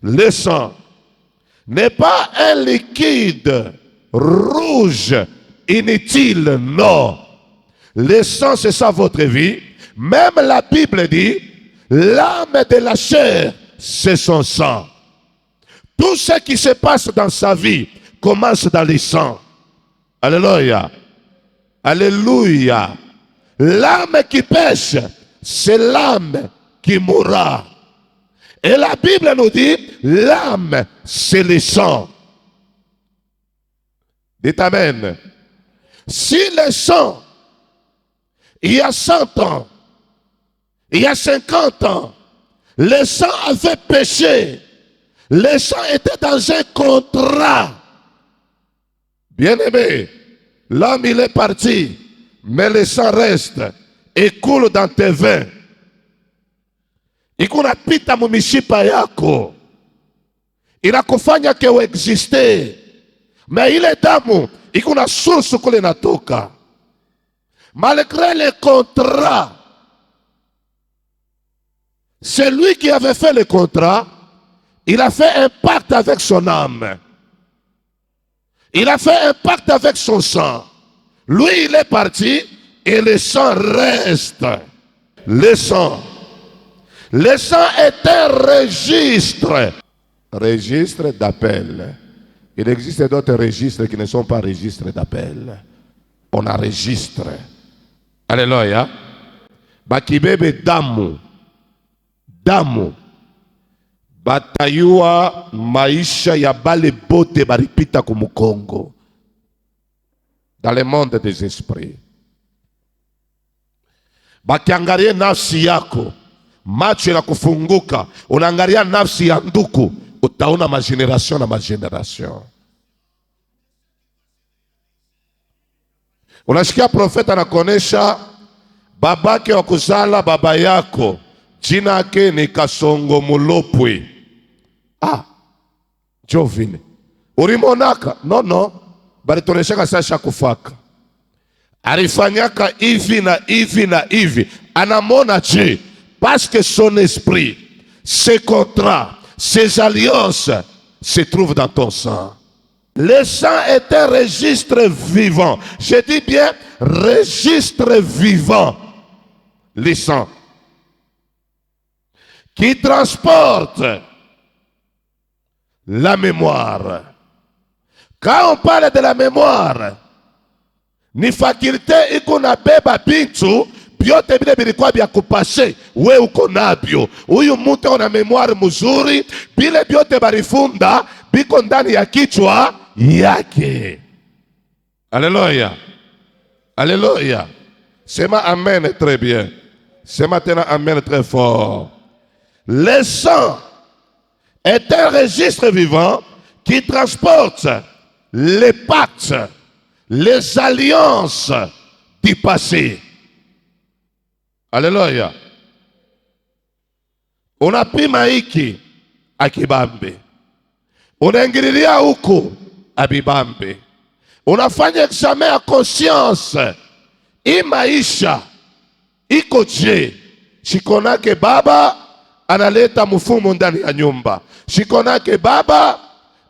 Le sang n'est pas un liquide rouge inutile, non. Le sang, c'est ça votre vie. Même la Bible dit, l'âme de la chair, c'est son sang. Tout ce qui se passe dans sa vie commence dans le sang. Alléluia. Alléluia. L'âme qui pêche, c'est l'âme qui mourra. Et la Bible nous dit, l'âme, c'est le sang. Dites Amen. Si le sang, il y a 100 ans, il y a 50 ans, le sang avait péché. Le sang était dans un contrat. Bien-aimé, l'homme il est parti, mais le sang reste et coule dans tes veins. Ikunapita mumishipa yako. Inakufanya kewe existe. Mais ile damu ikuna source kule natoka. Malgré le contrat, celui qui avait fait le contrat, il a fait un pacte avec son âme. Il a fait un pacte avec son sang. Lui, il est parti et le sang reste. Le sang. Le sang est un registre. Registre d'appel. Il existe d'autres registres qui ne sont pas registres d'appel. On enregistre. Alléluia. Bakibebe damu. Damu. Batayua maisha ya bale bote baripita kumukongo. Dans le monde des esprits. Bakiangalia nafsi yako. Macho na kufunguka. Unaangalia nafsi ya nduku. Utaona mageneration na mageneration. Unasikia profeta anakonesha babake wa kuzala baba yako. Jina yake ni Kasongo Mulopwe. Jovine. Ulimonaka? No. Balitoneshaka sasha kufaka. Alifanyaka hivi na hivi na hivi. Anamona je. Parce que son esprit, ses contrats, ses alliances se trouvent dans ton sang. Le sang est un registre vivant. Je dis bien registre vivant. Le sang. Qui transporte la mémoire. Quand on parle de la mémoire, ni faculté ikuna beba bintu byote bile bilikuwa bya kupashe we uko nabyo. Huyu mtu ana memoire mzuri, bile byote barifunda biko ndani ya kichwa yake. Alléluia. Alléluia. Sema amen très bien. Sema tena amen très fort. Le sang est un registre vivant qui transporte les pactes, les alliances du passé. Alléluia. Unapima hiki akibambe. Unaingililia huku abibambe. Unafanya examen ya conscience. Hii maisha iko je? Shikonake baba analeta mfumo ndani ya nyumba. Shikonake baba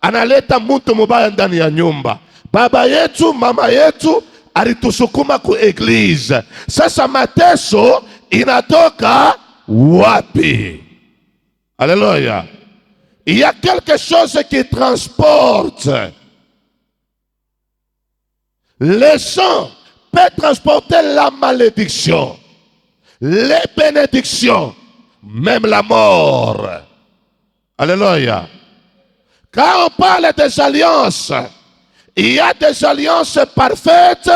analeta mtu mubaya ndani ya nyumba. Baba yetu, mama yetu alitusukuma ku eglise. Sasa mateso inatoka wapi? Alléluia. Il y a quelque chose qui transporte. Le sang peut transporter la malédiction, les bénédictions, même la mort. Alléluia. Quand on parle des alliances, il y a des alliances parfaites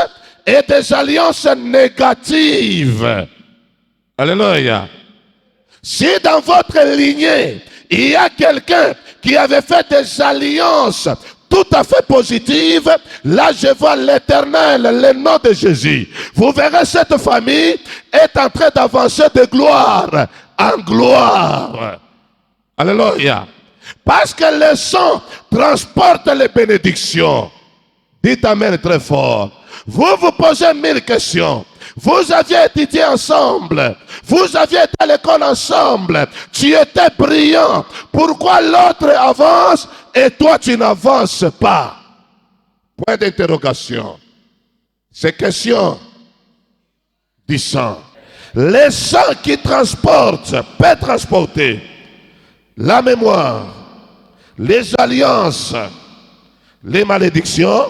et des alliances négatives. Alléluia. Si dans votre lignée, il y a quelqu'un qui avait fait des alliances tout à fait positives, là je vois l'Éternel, le nom de Jésus. Vous verrez cette famille est en train d'avancer de gloire en gloire. Alléluia. Parce que le sang transporte les bénédictions. Dites amen très fort. Vous vous posez 1000 questions. Vous aviez étudié ensemble. Vous aviez été à l'école ensemble. Tu étais brillant. Pourquoi l'autre avance et toi tu n'avances pas? Point d'interrogation. C'est question du sang. Les sangs qui transportent, peut transporter la mémoire, les alliances, les malédictions,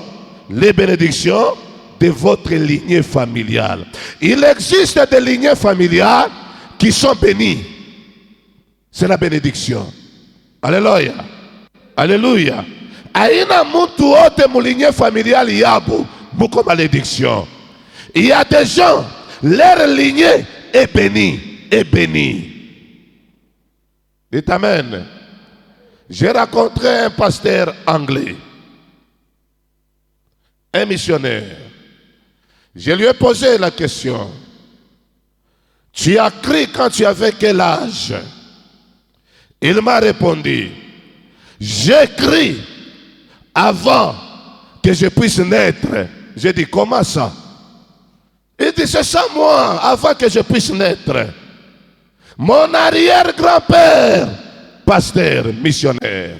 les bénédictions de votre lignée familiale. Il existe des lignées familiales qui sont bénies. C'est la bénédiction. Alléluia. Alléluia. Aina muntu wote mu lignée familiale yabu beaucoup malédiction. Il y a des gens, leur lignée est bénie, est bénie. Dites amen. J'ai rencontré un pasteur anglais, un missionnaire. Je lui ai posé la question. Tu as cru quand tu avais quel âge? Il m'a répondu. J'ai cru avant que je puisse naître. J'ai dit, comment ça? Il dit, c'est ça moi, avant que je puisse naître. Mon arrière-grand-père, pasteur, missionnaire.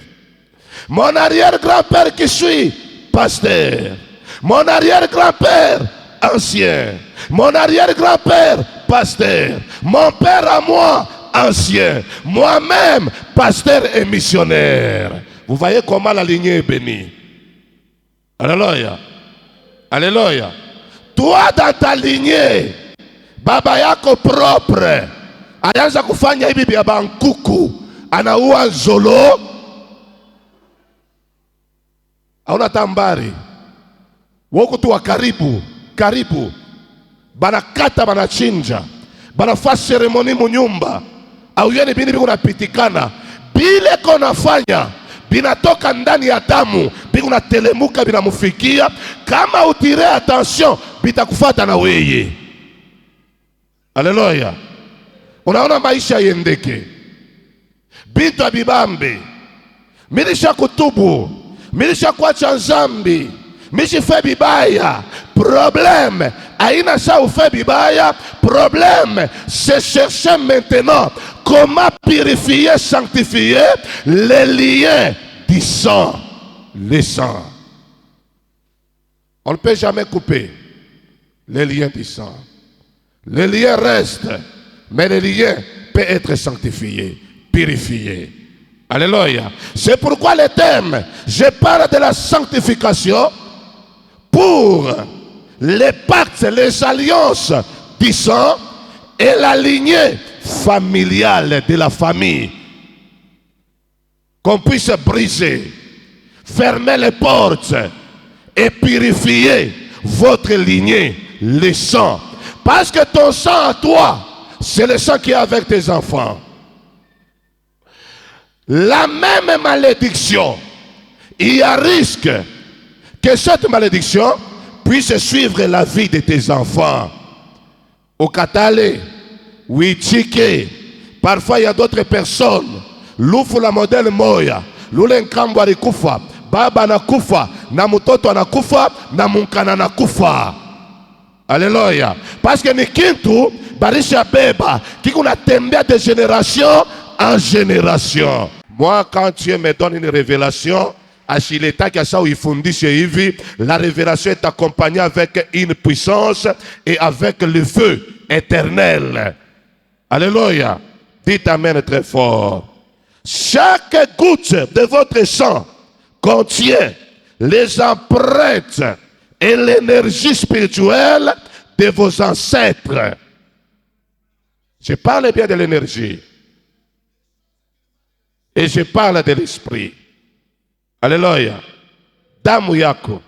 Mon arrière-grand-père qui suit, pasteur. Mon arrière-grand-père, ancien. Mon arrière-grand-père, pasteur. Mon père à moi, ancien. Moi-même, pasteur et missionnaire. Vous voyez comment la lignée est bénie. Alléluia. Alléluia. Toi dans ta lignée, baba yako propre, alianza kufanya hivi vya bankuku, anaua nzolo, hauna tambari, wako tu wa karibu, karibu, banakata banachinja, banafanya seremoni munyumba, au yeni bini biku napitikana, bile konafanya, binatoka ndani ya damu, biku na telemuka binamufikia, kama utire attention, bitakufata na weye. Haleluya. Unaona maisha yendeke. Bintu abibambe. Milisha kutubu. Milisha kuacha nzambi. Mishi fe bibaya. Problème. Aina sa ou fait bibaya. Problème. C'est chercher maintenant comment purifier, sanctifier les liens du sang. Les sangs. On ne peut jamais couper les liens du sang. Les liens restent, mais les liens peuvent être sanctifiés, purifiés. Alléluia. C'est pourquoi le thème, je parle de la sanctification pour les pactes, les alliances du sang et la lignée familiale de la famille. Qu'on puisse briser, fermer les portes et purifier votre lignée, le sang. Parce que ton sang à toi, c'est le sang qui est avec tes enfants. La même malédiction, il y a risque que cette malédiction puisse suivre la vie de tes enfants. Au Katale, Wichike, parfois il y a d'autres personnes. Lufu la modèle moya, Lulen Kambwari kufa, Baba na kufa, na mutoto na kufa, na munkana na kufa. Alléluia. Parce que ni kintu barisha beba qui kuna tembea de génération en génération. Moi quand Dieu me donne une révélation, Achileta qui a ça où il fundisce hivi, la révélation est accompagnée avec une puissance et avec le feu éternel. Alléluia. Dites amen très fort. Chaque goutte de votre sang contient les empreintes et l'énergie spirituelle de vos ancêtres. Je parle bien de l'énergie. Et je parle de l'esprit. Alléluia. Damu yako.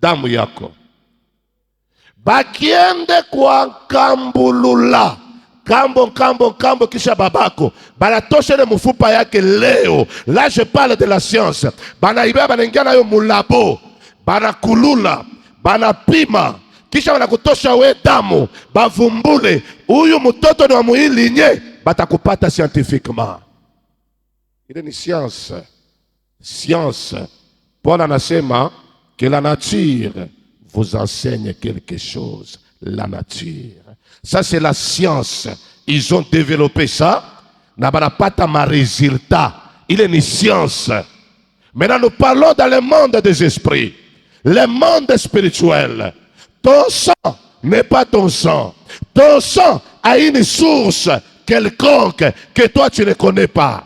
Damu yako. Bakiende kwa kambulula. Kambo kisha babako. Banatoshe le mufupa yake leo. Là je parle de la science. Banaiba banengia nayo mulabo. Banakulula, banapima, kisha wanakutosha we damu, bavumbule, huyu mtoto ni wa muilinye, batakupata scientifiquement. Il est une science. Science. Paul anasema que la nature vous enseigne quelque chose. la nature. Ça, c'est la science. Ils ont développé ça. N'a pas de résultat. Il est une science. Maintenant, nous parlons dans le monde des esprits. Le monde spirituel. Ton sang n'est pas ton sang. Ton sang a une source quelconque que toi, tu ne connais pas.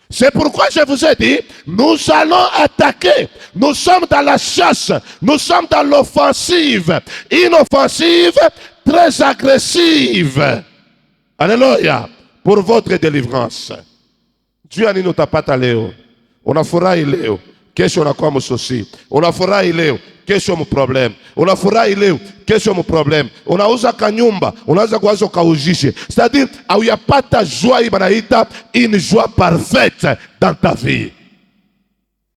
C'est pourquoi je vous ai dit, nous allons attaquer. Nous sommes dans la chasse. Nous sommes dans l'offensive. Une offensive très agressive. Alléluia. Pour votre délivrance. Dieu a dit nous tapata leo. Unafurahi leo. Kesho unakuwa msosi. Unafurahi leo. Kesho mproblem. Unafurahi leo. Kesho mproblem. Unauza kanyumba. Unaweza kuanza kaujishe. C'est-à-dire, hauyapata joie ibanaita une joie parfaite dans ta vie.